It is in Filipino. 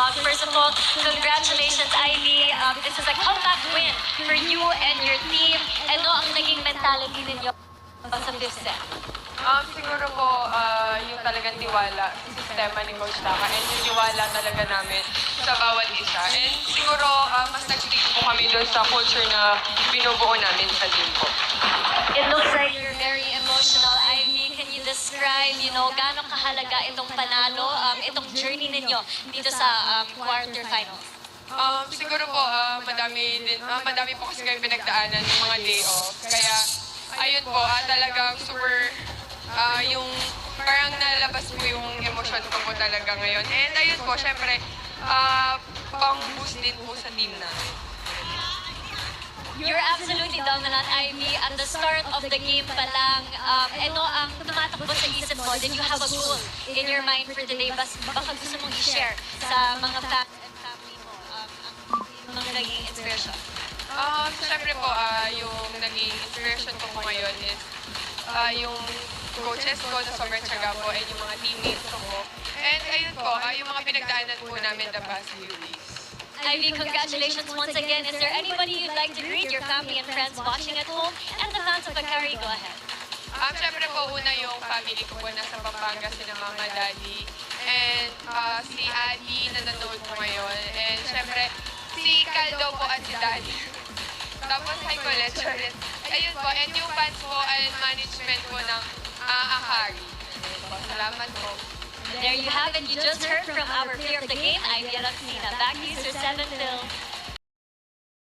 First of all, congratulations, Ivy. This is a comeback win for you and your team. Ano ang naging mentality ninyo sa fifth set? Siguro po, yung talagang tiwala sa sistema ni Coach Taka and yung tiwala talaga namin sa bawat isa. And siguro, mas nag-stick po kami doon sa culture na binubuo namin sa team po. It looks like you're very emotional, Ivy. Can you describe, gaano kahalaga itong panalo, itong journey ninyo dito sa quarterfinals? Siguro po, madami po kasi kami pinagdaanan ng mga day off. Kaya, ayun po, talagang super, yung parang nalabas po yung emosyon ko po talaga ngayon. And ayun po, syempre, pang-boost din po sa team namin. You're absolutely dominant, Ivy. At the start of the game pa lang, ito ang tumatakbo sa isip mo. Then you have a goal in your mind for today. Baka gusto mong i-share sa mga fans and family mo ang mga naging inspiration. Siyempre po, yung naging inspiration ko po ngayon is yung coaches ko na sobrang tiyaga po and yung mga teammates ko po. And ayun po, yung mga pinagdaanan po namin the past few weeks. Ivy, congratulations once again. Is there anybody you'd like to greet, your family and friends watching at home, and the fans of Akari? Go ahead. Siyempre po, una yung family ko po nasa Pampanga, sina Mama, Daddy, and si Adi na nanood po ngayon. And siyempre, si Caldo po at si Daddy. Tapos, hi po, ulit. Ayun po, and yung fans po and management po ng Akari. Salamat po. There you have it. You just heard from our player of the game, Ivy Alaxina. Back to you, Sir Seven Phil.